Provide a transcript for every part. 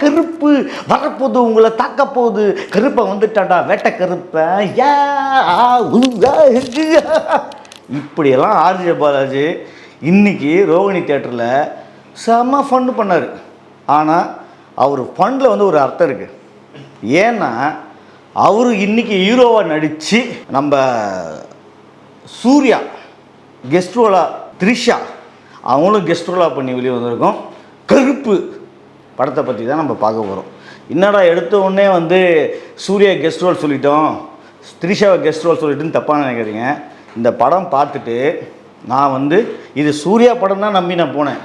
கருப்பு வரப்போகுது, உங்களை தாக்க போகுது, கருப்பை வந்துட்டாடா வேட்டை கருப்பேன். இப்படியெல்லாம் ஆர்ஜே பாலாஜி இன்னைக்கு ரோகிணி தியேட்டரில் செம்ம ஃபண்டு பண்ணார். ஆனால் அவர் ஃபண்டில் வந்து ஒரு அர்த்தம் இருக்குது. ஏன்னா அவர் இன்றைக்கி ஹீரோவாக நடித்து நம்ம சூர்யா கெஸ்ட் ரோலா, த்ரிஷா அவங்களும் கெஸ்ட் ரோலாக பண்ணி வெளியே வந்திருக்கோம். கருப்பு படத்தை பற்றி தான் நம்ம பார்க்க போகிறோம். என்னடா எடுத்த உடனே வந்து சூர்யா கெஸ்ட் ரோல் சொல்லிட்டோம், த்ரிஷாவை கெஸ்ட் ரோல் சொல்லிட்டுன்னு தப்பாக நினைக்கிறீங்க. இந்த படம் பார்த்துட்டு நான் வந்து இது சூர்யா படம் தான் நம்பி நான் போனேன்.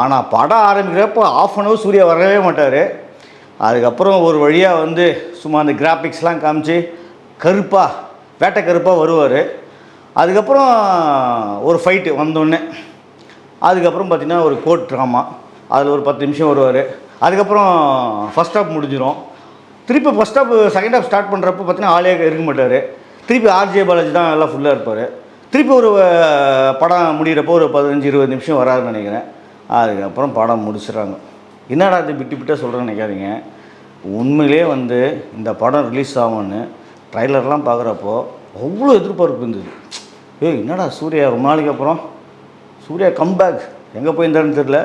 ஆனால் படம் ஆரம்பிக்கிறப்போ ஆஃப் அன் ஹவர் சூர்யா வரவே மாட்டார். அதுக்கப்புறம் ஒரு வழியாக வந்து சும்மா அந்த கிராஃபிக்ஸ்லாம் காமிச்சு கருப்பாக வேட்டை கருப்பாக வருவார். அதுக்கப்புறம் ஒரு ஃபைட்டு வந்தோடனே அதுக்கப்புறம் பார்த்திங்கன்னா ஒரு கோர்ட் ட்ராமா, அதில் ஒரு 10 நிமிஷம் வருவார். அதுக்கப்புறம் ஃபஸ்ட் ஹாஃப் முடிஞ்சிடும். திருப்பி first half second half start பண்ணுறப்போ பார்த்திங்கன்னா ஆளே இருக்க மாட்டார். திருப்பி ஆர்ஜே பாலாஜி தான் எல்லாம் ஃபுல்லாக இருப்பார். திருப்பி ஒரு படம் முடிகிறப்போ ஒரு 15-20 நிமிஷம் வராதுன்னு நினைக்கிறேன். அதுக்கப்புறம் படம் முடிச்சிடறாங்க. என்னடா இது விட்டு விட்டால் சொல்கிறேன்னு நினைக்காதீங்க. உண்மையிலே வந்து இந்த படம் ரிலீஸ் ஆகும்னு ட்ரைலர்லாம் பார்க்குறப்போ அவ்வளோ எதிர்பார்ப்பு இருந்தது. என்னடா சூர்யா ரொம்ப நாளைக்கு அப்புறம் சூர்யா கம்பேக் எங்கே போயிருந்தாருன்னு தெரில.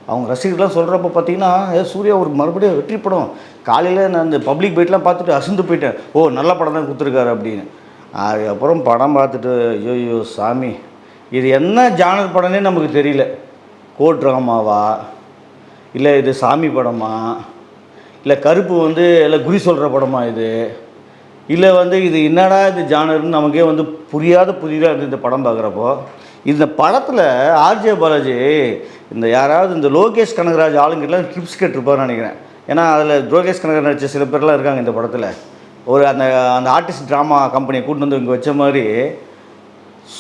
அவங்க ரசிகர்கள்லாம் சொல்கிறப்ப பார்த்தீங்கன்னா சூர்யா ஒரு மறுபடியும் வெற்றி படம். காலையில் நான் அந்த பப்ளிக் பைட்லாம் பார்த்துட்டு அசந்து போயிட்டேன். நல்ல படம் தான் கொடுத்துருக்காரு அப்படின்னு. அதுக்கப்புறம் படம் பார்த்துட்டு ஐயோ சாமி, இது என்ன ஜானர் படம்னே நமக்கு தெரியல. கோர்ட் ட்ராமாவா, இல்லை இது சாமி படமா, இல்லை கருப்பு வந்து எல்லாம் குறி சொல்கிற படமா, இது இல்லை வந்து இது என்னடா இது ஜானர்னு நமக்கே வந்து புதிதாக இருந்து இந்த படம் பார்க்குறப்போ. இந்த படத்தில் ஆர்ஜே பாலாஜி இந்த யாராவது இந்த லோகேஷ் கனகராஜ் ஆளுங்கிட்டலாம் கிளிப்ஸ் கேட்டிருப்பார்னு நினைக்கிறேன். ஏன்னா அதில் லோகேஷ் கனகராஜ் நடிச்ச சில பேர்லாம் இருக்காங்க இந்த படத்தில். ஒரு அந்த ஆர்டிஸ்ட் ட்ராமா கம்பெனியை கூட்டு வந்து இங்கே வச்ச மாதிரி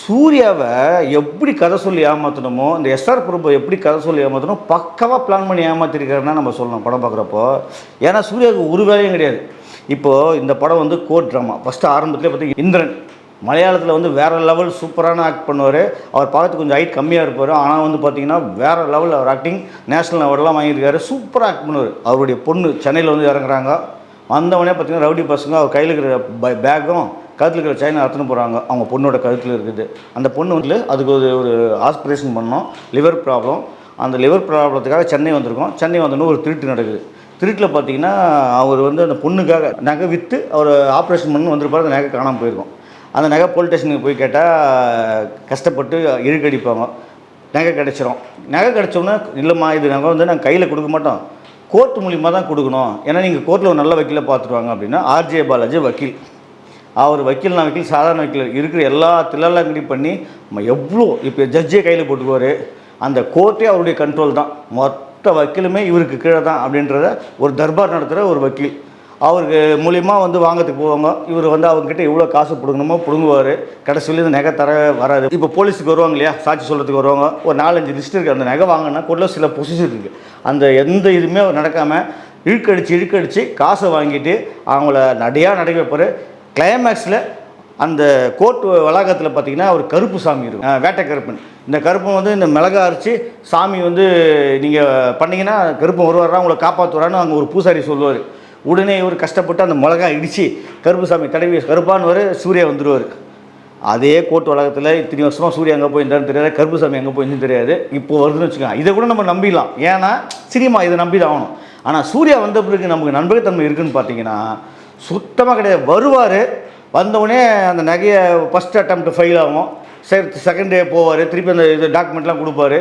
சூர்யாவை எப்படி கதை சொல்லி ஏமாற்றணுமோ, இந்த எஸ்ஆர் பிரபு எப்படி கதை சொல்லி ஏமாற்றணும் பக்காவாக பிளான் பண்ணி ஏமாற்றிருக்காருன்னா நம்ம சொல்லணும் படம் பார்க்குறப்போ. ஏன்னா சூர்யாவுக்கு ஒரு வேலையும் கிடையாது. இப்போது இந்த படம் வந்து கோர்ட் ட்ராமா. ஃபஸ்ட்டு ஆரம்பத்துலேயே பார்த்தீங்கன்னா இந்திரன் மலையாளத்தில் வந்து வேறு லெவல் சூப்பரான ஆக்ட் பண்ணுவார். அவர் பார்த்து கொஞ்சம் ஹைட் கம்மியாக இருப்பார். ஆனால் வந்து பார்த்திங்கன்னா வேறு லெவல் அவர் ஆக்டிங் நேஷ்னல் அவார்டெலாம் வாங்கியிருக்காரு. சூப்பராக ஆக்ட் பண்ணுவார். அவருடைய பொண்ணு சென்னையில் வந்து இறங்குறாங்க. வந்தவொடனே பார்த்திங்கன்னா ரவுடி பசங்க அவர் கையில் இருக்கிற பேக்கும் கழுத்தில் இருக்கிற செயினை அறுத்துன்னு போகிறாங்க. அவங்க பொண்ணோட கழுத்தில் இருக்குது. அந்த பொண்ணு வந்து அதுக்கு ஒரு ஆஸ்பிரேஷன் பண்ணோம், லிவர் ப்ராப்ளம். அந்த லிவர் ப்ராப்ளத்துக்காக சென்னை வந்திருக்கோம். சென்னை வந்தோன்னு ஒரு திருட்டு நடக்குது. திருட்டில் பார்த்திங்கன்னா அவர் வந்து அந்த பொண்ணுக்காக நகை விற்று அவர் ஆப்ரேஷன் பண்ணி வந்திருப்பார். அந்த நகை காணாமல் போயிருக்கோம். அந்த நகை போலீஸ் ஸ்டேஷனுக்கு போய் கேட்டால் கஷ்டப்பட்டு இழுக்கடிப்பாங்க. நகை கிடச்சிரும். நகை கிடச்சோன்னா இல்லைம்மா இது நகை வந்து நாங்கள் கையில் கொடுக்க மாட்டோம், கோர்ட் மூலிமா தான் கொடுக்கணும், ஏன்னா நீங்கள் கோர்ட்டில் ஒரு நல்ல வக்கீலை பார்த்துருவாங்க அப்படின்னா. ஆர்ஜே பாலாஜி வக்கீல். அவர் வக்கீல் நான் வக்கீல் சாதாரண வக்கீல் இருக்கிற எல்லா தில்லங்கடி பண்ணி எவ்வளோ இப்போ ஜட்ஜே கையில் போட்டுக்குவார். அந்த கோர்ட்டே அவருடைய கண்ட்ரோல் தான். மொத்த வக்கீலுமே இவருக்கு கீழே தான் அப்படின்றத ஒரு தர்பார் நடத்துகிற ஒரு வக்கீல். அவருக்கு மூலியமாக வந்து வாங்கிறதுக்கு போவாங்க. இவர் வந்து அவங்ககிட்ட எவ்வளோ காசு பிடுங்கணுமோ பிடுங்குவார். கடைசியில் இந்த நகை தர வராது. இப்போ போலீஸுக்கு வருவாங்க இல்லையா, சாட்சி சொல்கிறதுக்கு வருவாங்க. ஒரு 4-5 லிஸ்ட் இருக்குது. அந்த நகை வாங்கினா கூட சில பொசிஷன் இருக்குது. அந்த எந்த இதுவுமே நடக்காமல் இழுக்கடிச்சு காசை வாங்கிட்டு அவங்கள நடைய வைப்பார். கிளைமேக்ஸில் அந்த கோர்ட் வளாகத்தில் பார்த்திங்கன்னா ஒரு கருப்பு சாமி இருக்கும், வேட்டை கருப்பன். இந்த கருப்பன் வந்து இந்த மிளகா அரைச்சி சாமி வந்து நீங்கள் பண்ணிங்கன்னா கருப்பன் வருவாரா உங்களை காப்பாற்றுவாரான்னு அங்கே ஒரு பூசாரி சொல்லுவார். உடனே இவர் கஷ்டப்பட்டு அந்த மிளகா இடித்து கருப்பு சாமி தடவி கருப்பான்னு சூர்யா வந்துடுவார். அதே கோர்ட் வளாகத்தில் இத்தனை வருஷமாக சூர்யா எங்கே போயிருந்தாருன்னு தெரியாது, கருப்பு சாமி எங்கே போயிருந்துன்னு தெரியாது. இப்போ வருதுன்னு வச்சுக்கோங்க. இதை கூட நம்ம நம்பிடலாம், ஏன்னா சினிமா இதை நம்பி தான் ஆகணும். ஆனால் சூர்யா வந்த பிறகு நமக்கு நம்பகத்தன்மை இருக்குதுன்னு பார்த்தீங்கன்னா சுத்தமாக கிடையாது. வருவார், வந்தவுடனே அந்த நகையை ஃபஸ்ட் அட்டம்ப்ட் ஃபெயில் ஆகும். செகண்ட் டே போவார். திருப்பி அந்த இது டாக்குமெண்ட்லாம் கொடுப்பாரு.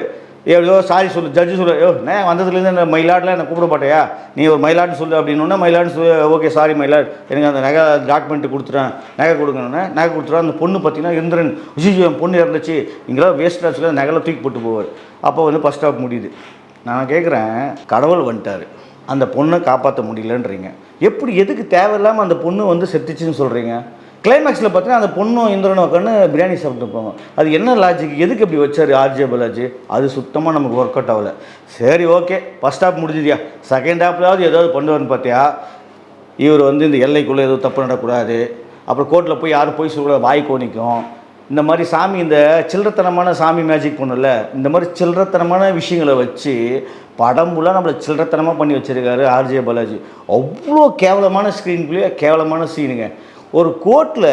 எப்படியோ சாரி சொல்லு, ஜட்ஜு சொல்லு, நான் வந்ததுலேருந்து என்ன மயிலாடில் என்னை கூப்பிட மாட்டேயா, நீ ஒரு மயிலாடுன்னு சொல்லு அப்படின்னோடனே மயிலாடுன்னு சொல்லு. ஓகே சாரி மயிலாடு, எனக்கு அந்த நகை டாக்குமெண்ட்டு கொடுத்துட்டேன், நகை கொடுக்கணுன்னே நகை கொடுத்துட்டேன். அந்த பொண்ணு பார்த்தீங்கன்னா இந்திரன் என் பொண்ணு இறந்துச்சு நீங்களாம் வேஸ்ட்டாக சொல்லி நகையை தூக்கி போட்டு போவார். அப்போ வந்து ஃபஸ்ட் ஸ்டாப் முடியுது. நான் கேட்குறேன், கடவுள் வந்துட்டார், அந்த பொண்ணை காப்பாற்ற முடியலன்றீங்க. எப்படி எதுக்கு தேவையில்லாமல் அந்த பொண்ணு வந்து செத்துச்சுன்னு சொல்கிறீங்க? கிளைமேக்ஸில் பார்த்தீங்கன்னா அந்த பொண்ணும் இந்திரனும் உட்காந்து பிரியாணி சாப்பிட்டு போங்க. அது என்ன லாஜிக்? எதுக்கு இப்படி வச்சார் ஆர்ஜே பாலாஜி? அது சுத்தமாக நமக்கு ஒர்க் அவுட் ஆகலை. சரி ஓகே, ஃபஸ்ட் ஹாஃப் முடிஞ்சுதியா, செகண்ட் ஹாஃப்லாவது ஏதாவது பண்ணுவார்னு பார்த்தியா. இவர் வந்து இந்த எல்லைக்குள்ளே எதுவும் தப்பு நடக்கூடாது, அப்புறம் கோர்ட்டில் போய் யாரும் போய் சொல்லக்கூடாது, வாய் கோணிக்கும், இந்த மாதிரி சாமி இந்த சில்லறத்தனமான சாமி மேஜிக் பண்ணும்ல, இந்த மாதிரி சில்லறத்தனமான விஷயங்களை வச்சு படம் ஃபுல்லாக நம்மளை சில்லறத்தனமாக பண்ணி வச்சுருக்காரு ஆர்ஜே பாலாஜி. அவ்வளோ கேவலமான ஸ்க்ரீன் பிளே, கேவலமான சீனுங்க. ஒரு கோர்ட்டில்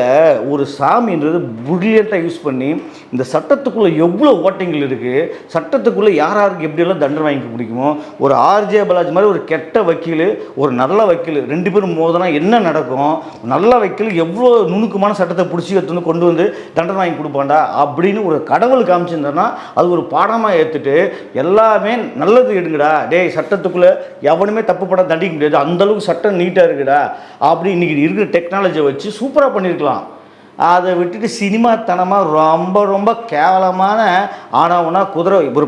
ஒரு சாமின்றது பிரில்லியண்ட்டாக யூஸ் பண்ணி இந்த சட்டத்துக்குள்ளே எவ்வளோ ஓட்டிங்கள் இருக்குது, சட்டத்துக்குள்ளே யாருக்கு எப்படியெல்லாம் தண்டனை வாங்கி பிடிக்குமோ, ஒரு ஆர்ஜே பாலாஜி மாதிரி ஒரு கெட்ட வக்கீல், ஒரு நல்ல வக்கீல், 2 பேரும் மோதினா என்ன நடக்கும், நல்ல வக்கீல் எவ்வளோ நுணுக்கமான சட்டத்தை பிடிச்சி எடுத்துன்னு கொண்டு வந்து தண்டனை வாங்கி கொடுப்பாண்டா அப்படின்னு ஒரு கடவுள் காமிச்சிருந்தாருன்னா அது ஒரு பாடமாக ஏற்றுட்டு எல்லாமே நல்லது எடுங்கடா, டேய் சட்டத்துக்குள்ளே எவனுமே தப்பு படம் தண்டிக்க முடியாது, அந்தளவுக்கு சட்டம் நீட்டாக இருக்குடா அப்படி இன்றைக்கி இருக்கிற டெக்னாலஜியை வச்சு சூப்பராக பண்ணியிருக்கலாம். அதை விட்டுட்டு சினிமாத்தனமாக ரொம்ப ரொம்ப கேவலமான ஆனவுனா குதிரை ஒரு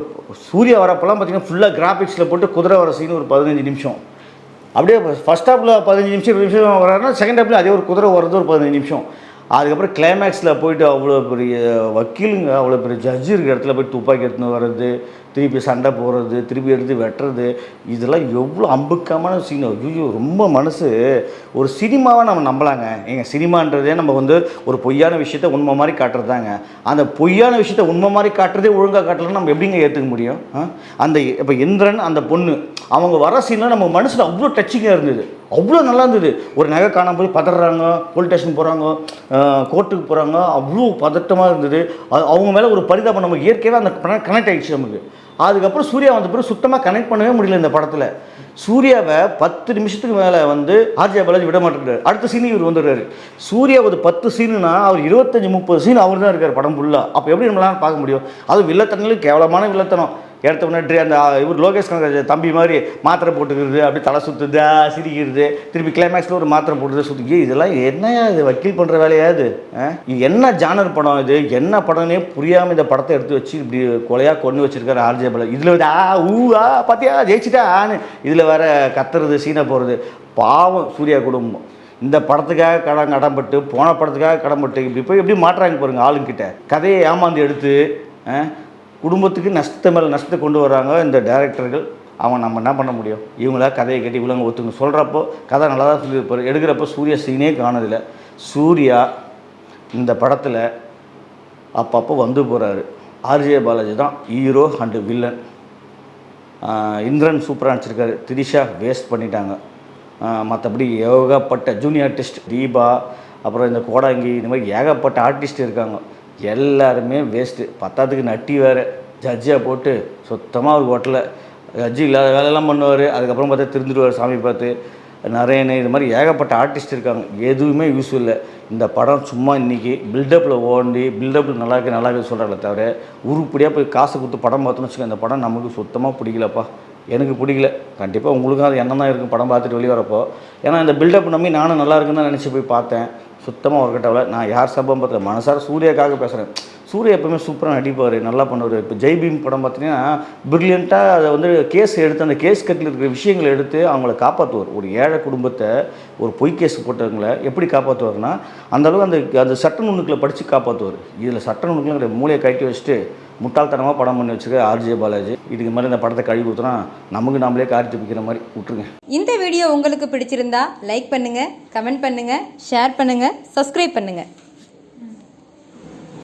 சூர்யா வரப்பெல்லாம் பார்த்திங்கன்னா ஃபுல்லாக கிராஃபிக்ஸில் போட்டு குதிரை வர சீன் ஒரு 15 நிமிஷம், அப்படியே ஃபஸ்ட் ஹாஃபில் 15 நிமிஷம் 20 நிமிஷம் வர்றாருன்னா செகண்ட் ஹாஃபில் அதே ஒரு குதிரை வர்றது ஒரு 15 நிமிஷம். அதுக்கப்புறம் கிளைமேக்ஸில் போயிட்டு அவ்வளோ பெரிய வக்கீலுங்க, அவ்வளோ பெரிய ஜட்ஜு இருக்கிற இடத்துல போய் துப்பாக்கி எடுத்துன்னு வர்றது, திருப்பி சண்டை போடுறது, திருப்பி எடுத்து வெட்டுறது, இதெல்லாம் எவ்வளோ அம்புக்கமான சீன். ஐயோ ரொம்ப மனசு ஒரு சினிமாவை நம்ம நம்பலாங்க. எங்கள் சினிமான்றதே நம்ம வந்து ஒரு பொய்யான விஷயத்த உண்மை மாதிரி காட்டுறதாங்க. அந்த பொய்யான விஷயத்த உண்மை மாதிரி காட்டுறதே ஒழுங்காக காட்டலன்னு நம்ம எப்படிங்க ஏற்றுக்க முடியும்? அந்த இப்போ இந்திரன் அந்த பொண்ணு அவங்க வர சீன்லாம் நம்ம மனசில் அவ்வளோ டச்சிங்காக இருந்தது, அவ்வளோ நல்லா இருந்தது. ஒரு நகை காணாமல் போய் பதறாங்க, போலீஸ் ஸ்டேஷன் போகிறாங்க, கோர்ட்டுக்கு போகிறாங்க, அவ்வளோ பதட்டமாக இருந்தது. அவங்க மேலே ஒரு பரிதாபம் நமக்கு இயற்கையாக அந்த கனெக்ட் ஆகிடுச்சு நமக்கு. அதுக்கப்புறம் சூர்யா வந்த பிறகு சுத்தமாக கனெக்ட் பண்ணவே முடியல இந்த படத்தில். சூர்யாவை 10 நிமிஷத்துக்கு மேலே வந்து ஆர்ஜே பாலாஜி விட மாட்டேங்கிறார். அடுத்த சீன் இவர் வந்துடுறாரு. சூர்யா ஒரு 10 சீனுனா அவர் 25-30 சீன் அவர் தான் இருக்கார் படம் ஃபுல்லாக. அப்போ எப்படி நம்மளால பார்க்க முடியும்? அது வில்லத்தனங்களும் கேவலமான வில்லத்தனம். எடுத்த முன்னாடி அந்த இவர் லோகேஷ் கனகராஜ் தம்பி மாதிரி மாத்திரை போட்டுக்கிறது, அப்படி தலை சுற்றுது, சிரிக்கிறது, திருப்பி கிளைமேக்ஸில் ஒரு மாத்திரை போட்டுறது சுற்றி, இதெல்லாம் என்னையா இது வக்கீல் பண்ணுற வேலையா இது? இது என்ன ஜானர் படம் இது? என்ன படம்னே புரியாமல் இந்த படத்தை எடுத்து வச்சு இப்படி கொலையாக கொண்டு வச்சுருக்காரு ஆர்ஜே பாலாஜி. இதில் வந்து பார்த்தியா ஜெயிச்சிட்டா ஆன்னு இதில் வேற கத்துறது, சீனை போகிறது. பாவம் சூர்யா குடும்பம் இந்த படத்துக்காக கடன்பட்டு, போன படத்துக்காக கடன்பட்டு இப்படி போய் எப்படி மாட்டுறாங்க பாருங்கள் ஆளுங்கிட்ட. கதையை ஏமாந்து எடுத்து குடும்பத்துக்கு நஷ்டத்தை மேலே நஷ்டத்தை கொண்டு வராங்க இந்த டைரக்டர்கள். அவன் நம்ம என்ன பண்ண முடியும்? இவங்களா கதையை கட்டி இவ்வளோங்க ஒத்துங்க சொல்கிறப்போ கதை நல்லா தான் சொல்லியிருப்பார். எடுக்கிறப்போ சூர்யா சீனே காணதில்லை. சூர்யா இந்த படத்தில் அப்பப்போ வந்து போகிறாரு. ஆர்ஜே பாலாஜி தான் ஹீரோ அண்டு வில்லன். இந்திரன் சூப்பராக நடிச்சிருக்காரு. திரிஷா வேஸ்ட் பண்ணிட்டாங்க. மற்றபடி ஏகப்பட்ட ஜூனியர் ஆர்டிஸ்ட் தீபா, அப்புறம் இந்த கோடாங்கி, இந்த மாதிரி ஏகப்பட்ட ஆர்டிஸ்ட் இருக்காங்க. எல்லாருமே வேஸ்ட்டு. பத்தாத்துக்கு நட்டி வேறு ஜட்ஜியாக போட்டு சுத்தமாக ஒரு ஹோட்டலில் ஜட்ஜி இல்லாத வேலையெல்லாம் பண்ணுவார். அதுக்கப்புறம் பார்த்தா திருந்துடுவார் சாமி பார்த்து. நரேனு இது மாதிரி ஏகப்பட்ட ஆர்டிஸ்ட் இருக்காங்க. எதுவுமே யூஸ் இல்லை. இந்த படம் சும்மா இன்றைக்கி பில்டப்பில் ஓடி பில்டப்பில் நல்லா இருக்குது சொல்கிறாங்களே தவிர உருப்படியாக போய் காசு கொடுத்து படம் பார்த்தோன்னு வச்சுக்கோங்க, இந்த படம் நமக்கு சுத்தமாக பிடிக்கலப்பா. எனக்கு பிடிக்கல. கண்டிப்பாக உங்களுக்கும் அது என்ன தான் இருக்கும் படம் பார்த்துட்டு வெளியே வரப்போ. ஏன்னா இந்த பில்டப் நம்பி நானும் நல்லா இருக்குன்னு தான் நினச்சி போய் பார்த்தேன். சுத்தமாக ஒர்க் அவுட் ஆகல. நான் யார் சம்பவம் பார்த்தேன், மனசார சூர்யாக்காக பேசுகிறேன். சூர்யா எப்பவுமே சூப்பராக நடிப்பார், நல்லா பண்ணுவார். இப்போ ஜெய்பீம் படம் பார்த்தீங்கன்னா பிரில்லியண்ட்டாக அதை வந்து கேஸ் எடுத்து அந்த கேஸ் கட்டில் இருக்கிற விஷயங்களை எடுத்து அவங்கள காப்பாற்றுவார். ஒரு ஏழை குடும்பத்தை ஒரு பொய் கேஸ் போட்டவங்களை எப்படி காப்பாற்றுவார்னா அந்தளவுக்கு அந்த சட்ட நுணுக்களை படித்து காப்பாற்றுவார். இதில் சட்ட நுணுக்களை மூளையை கட்டி வச்சுட்டு முட்டாள்தனமாக படம் பண்ணி வச்சுக்க ஆர்ஜே பாலாஜி. இதுக்கு மாதிரி இந்த படத்தை கழுவி ஊற்றினா நமக்கு நாமளே காரி துப்பிக்கிற மாதிரி விட்டுருங்க. இந்த வீடியோ உங்களுக்கு பிடிச்சிருந்தா லைக் பண்ணுங்கள், கமெண்ட் பண்ணுங்கள், ஷேர் பண்ணுங்கள், சப்ஸ்கிரைப் பண்ணுங்கள்.